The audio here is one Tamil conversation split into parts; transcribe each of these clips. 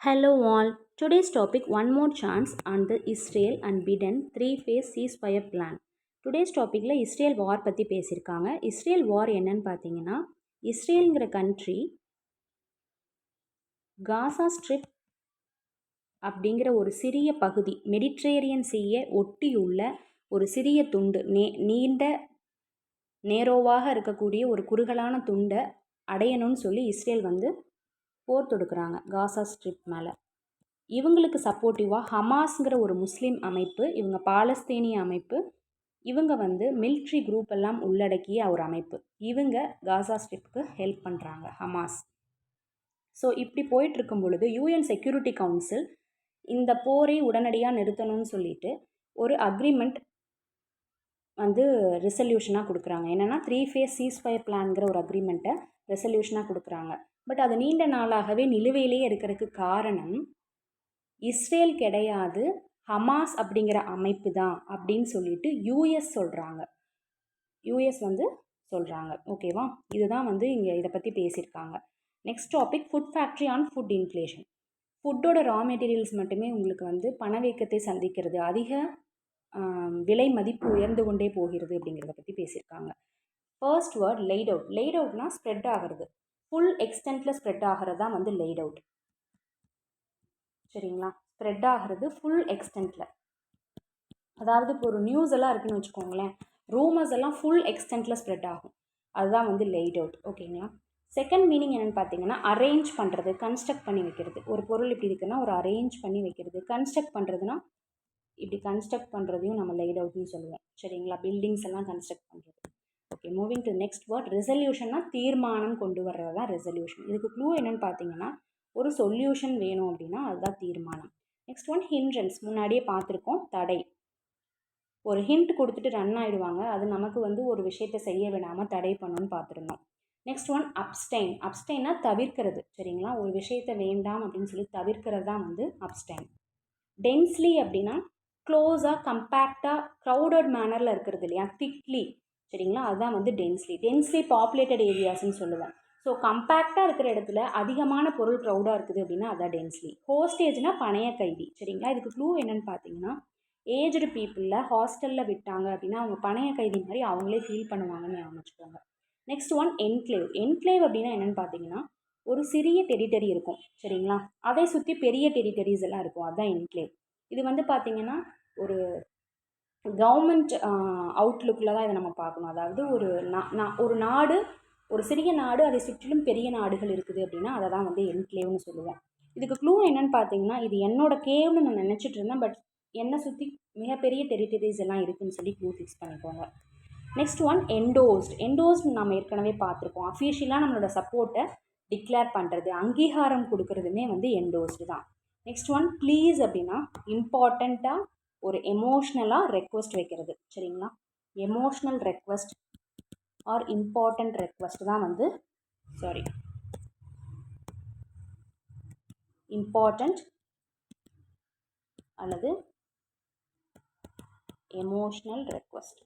Hello all. Today's topic one more chance on the Israel and Biden three-phase ceasefire plan. Today's topicல இஸ்ரேல் வார் பற்றி பேசியிருக்காங்க. இஸ்ரேல் வார் என்னன்னு பார்த்தீங்கன்னா, இஸ்ரேலுங்கிற கண்ட்ரி காசா ஸ்ட்ரிப் அப்படிங்கிற ஒரு சிறிய பகுதி மெடிட்ரேனியன் சீயை ஒட்டியுள்ள ஒரு சிறிய துண்டு நீண்ட நேரோவாக இருக்கக்கூடிய ஒரு குறுகலான துண்டை அடையணும்னு சொல்லி இஸ்ரேல் போர் தொடுக்கிறாங்க காசா ஸ்ட்ரிப் மேலே. இவங்களுக்கு சப்போர்ட்டிவாக ஹமாஸ்ங்கிற ஒரு முஸ்லீம் அமைப்பு, இவங்க பாலஸ்தீனிய அமைப்பு, இவங்க மிலிட்ரி குரூப் எல்லாம் உள்ளடக்கிய ஒரு அமைப்பு. இவங்க காசா ஸ்ட்ரிப்புக்கு ஹெல்ப் பண்ணுறாங்க ஹமாஸ். ஸோ இப்படி போயிட்டுருக்கும் பொழுது யூஎன் செக்யூரிட்டி கவுன்சில் இந்த போரை உடனடியாக நிறுத்தணும்னு சொல்லிட்டு ஒரு அக்ரிமெண்ட் ரெசல்யூஷனாக கொடுக்குறாங்க. என்னென்னா 3-phase சீஸ்ஃபயர் பிளான்கிற ஒரு அக்ரிமெண்ட்டை ரெசல்யூஷனாக கொடுக்குறாங்க. பட் அது நீண்ட நாளாகவே நிலுவையிலேயே இருக்கிறதுக்கு காரணம் இஸ்ரேல் கிடையாது, ஹமாஸ் அப்படிங்கிற அமைப்பு தான் அப்படின்னு சொல்லிட்டு யூஎஸ் சொல்கிறாங்க. யூஎஸ் சொல்கிறாங்க. ஓகேவா? இதுதான் இங்கே இதை பற்றி பேசியிருக்காங்க. Next topic food factory on food inflation. ஃபுட்டோட ரா மெட்டீரியல்ஸ் மட்டுமே உங்களுக்கு பணவீக்கத்தை சந்திக்கிறது, அதிக விலை மதிப்பு உயர்ந்து கொண்டே போகிறது அப்படிங்கிறத பற்றி பேசியிருக்காங்க. First word light out. Light அவுட்னா ஸ்ப்ரெட் ஆகிறது, ஃபுல் எக்ஸ்டென்ட்டில் ஸ்ப்ரெட் ஆகிறது தான் லைட் அவுட். சரிங்களா? ஸ்ப்ரெட் ஆகிறது ஃபுல் எக்ஸ்டென்ட்டில். அதாவது இப்போ ஒரு நியூஸ் எல்லாம் இருக்குதுன்னு வச்சுக்கோங்களேன், ரூமர்ஸ் எல்லாம் ஃபுல் எக்ஸ்டென்ட்டில் ஸ்ப்ரெட் ஆகும். அதுதான் லைட் அவுட். ஓகேங்களா? செகண்ட் மீனிங் என்னென்னு பார்த்தீங்கன்னா அரேஞ்ச் பண்ணுறது, கன்ஸ்ட்ரக்ட் பண்ணி வைக்கிறது. ஒரு பொருள் இப்படி இருக்குன்னா ஒரு அரேஞ்ச் பண்ணி வைக்கிறது. கன்ஸ்ட்ரக்ட் பண்ணுறதுனா இப்படி கன்ஸ்ட்ரக்ட் பண்ணுறதையும் நம்ம லைட் அவுட்னு சொல்லுவோம். சரிங்களா? பில்டிங்ஸ் எல்லாம் கன்ஸ்ட்ரக்ட் பண்ணுறது. Okay, moving to next word ரெசல்யூஷன்னா தீர்மானம் கொண்டு வர்றது தான் ரெசல்யூஷன். இதுக்கு க்ளூ என்னென்னு பார்த்தீங்கன்னா ஒரு சொல்யூஷன் வேணும் அப்படின்னா அதுதான் தீர்மானம். Next one hindrance. முன்னாடியே பார்த்துருக்கோம், தடை. ஒரு ஹிண்ட் கொடுத்துட்டு ரன் ஆகிடுவாங்க, அது நமக்கு ஒரு விஷயத்தை செய்ய விடாமல் தடை பண்ணணும்னு பார்த்துருந்தோம். Next one abstain. அப்ஸ்டைனா தவிர்க்கிறது. சரிங்களா? ஒரு விஷயத்தை வேண்டாம் அப்படின்னு சொல்லி தவிர்க்கிறது தான் அப்ஸ்டைன். டென்ஸ்லி அப்படின்னா க்ளோஸாக, கம்பேக்டாக, க்ரௌடட் மேனரில் இருக்கிறது இல்லையா, திக்லி. சரிங்களா? அதுதான் டென்ஸ்லி பாப்புலேட்டட் ஏரியாஸ்ன்னு சொல்லுவேன். ஸோ கம்பேக்டாக இருக்கிற இடத்துல அதிகமான பொருள் க்ரௌடாக இருக்குது அப்படின்னா அதான் டென்ஸ்லி. ஹோஸ்டேஜ்னால் பணைய கைதி. சரிங்களா? இதுக்கு க்ளூ என்னென்னு பார்த்தீங்கன்னா ஏஜ்டு பீப்புளில் ஹாஸ்டலில் விட்டாங்க அப்படின்னா அவங்க பணைய கைதி மாதிரி அவங்களே ஃபீல் பண்ணுவாங்கன்னு ஞாபகம். Next one enclave. என்க்ளேவ் அப்படின்னா என்னென்னு பார்த்தீங்கன்னா ஒரு சிறிய டெரிட்டரி இருக்கும். சரிங்களா? அதை சுற்றி பெரிய டெரிட்டரிஸ் எல்லாம் இருக்கும், அதுதான் என்க்ளேவ். இது பார்த்தீங்கன்னா ஒரு கவர்மெண்ட் அவுட்லுக்கில் தான் இதை நம்ம பார்க்கணும். அதாவது ஒரு நாடு, ஒரு சிறிய நாடு, அதை சுற்றிலும் பெரிய நாடுகள் இருக்குது அப்படின்னா அதை தான் என்க்ளேவ்னு சொல்லுவோம். இதுக்கு க்ளூ என்னென்னு பார்த்தீங்கன்னா இது என்னோட கேவ்னு நான் நினச்சிட்டு இருந்தேன், பட் என்னை சுற்றி மிகப்பெரிய டெரிட்டரிஸ் எல்லாம் இருக்குதுன்னு சொல்லி க்ளூ ஃபிக்ஸ் பண்ணிக்கோங்க. Next one endorsed. என்டோஸ்ட் நம்ம ஏற்கனவே பார்த்துருக்கோம். அஃபிஷியலாக நம்மளோட சப்போர்ட்டை டிக்ளேர் பண்ணுறது, அங்கீகாரம் கொடுக்குறதுமே என்டோஸ்டு தான். நெக்ஸ்ட் ஒன் ப்ளீஸ் அப்படின்னா இம்பார்ட்டண்ட்டாக ஒரு எமோஷ்னலாக ரெக்வஸ்ட் வைக்கிறது. சரிங்களா? Emotional request or important request தான் இம்பார்ட்டண்ட் அல்லது emotional request.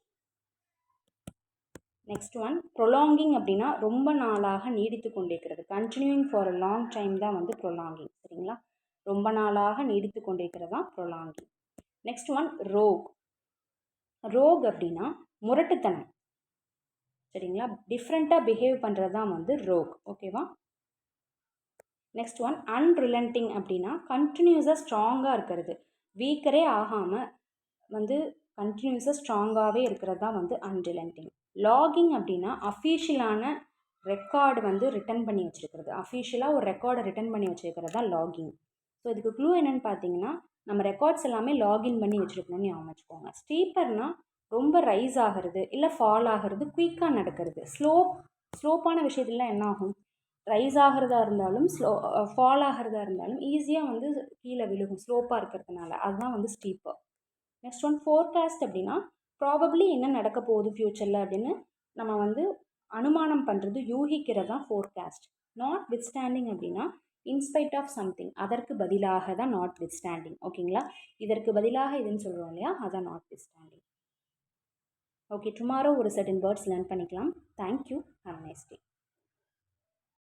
Next one prolonging அப்படின்னா ரொம்ப நாளாக நீடித்து கொண்டிருக்கிறது. Continuing for a long time தான் ப்ரொலாங்கிங். சரிங்களா? ரொம்ப நாளாக நீடித்து கொண்டிருக்கிறது தான் prolonging. Next one rogue. Rogue அப்படின்னா முரட்டுத்தனம். சரிங்களா? டிஃப்ரெண்ட்டாக பிஹேவ் பண்ணுறது தான் ரோக். ஓகேவா? நெக்ஸ்ட் ஒன் அன்ரிலண்டிங் அப்படின்னா கண்டினியூஸாக ஸ்ட்ராங்காக இருக்கிறது, வீக்கரே ஆகாமல் கண்டினியூஸாக ஸ்ட்ராங்காகவே இருக்கிறது தான் அன்ரிலண்டிங். லாகிங் அப்படின்னா அஃபீஷியலான ரெக்கார்டு ரிட்டன் பண்ணி வச்சுருக்கிறது. அஃபீஷியலாக ஒரு ரெக்கார்டை ரிட்டன் பண்ணி வச்சுருக்கிறது தான் லாகிங். ஸோ இதுக்கு க்ளூ என்னென்னு பார்த்தீங்கன்னா நம்ம ரெக்கார்ட்ஸ் எல்லாமே லாகின் பண்ணி வச்சுருக்கணும்னு ஞாபகம் வச்சுக்கோங்க. ஸ்டீப்பர்னால் ரொம்ப ரைஸ் ஆகிறது இல்லை ஃபால் ஆகிறது, குயிக்காக நடக்கிறது. ஸ்லோப்பான விஷயத்துலாம் என்ன ஆகும், ரைஸ் ஆகிறதா இருந்தாலும் ஃபால் ஆகிறதா இருந்தாலும் ஈஸியாக கீழே விழுகும் ஸ்லோப்பாக இருக்கிறதுனால. அதுதான் ஸ்டீப்பர். நெக்ஸ்ட் ஒன் ஃபோர்காஸ்ட் அப்படின்னா ப்ராபப்ளி என்ன நடக்க போகுது ஃப்யூச்சரில் அப்படின்னு நம்ம அனுமானம் பண்ணுறது, யூகிக்கிறது தான் ஃபோர்காஸ்ட். நாட் வித்ஸ்டாண்டிங் அப்படின்னா இன்ஸ்பைட் ஆஃப் சம்திங், அதற்கு பதிலாக தான் நாட் வித்ஸ்டாண்டிங். ஓகேங்களா? இதற்கு பதிலாக இதுன்னு சொல்கிறோம் இல்லையா, அதான் நாட் வித்ஸ்டாண்டிங். ஓகே, டுமாரோ ஒரு சர்டன் வேர்ட்ஸ் லேர்ன் பண்ணிக்கலாம். Thank you. Have a nice day.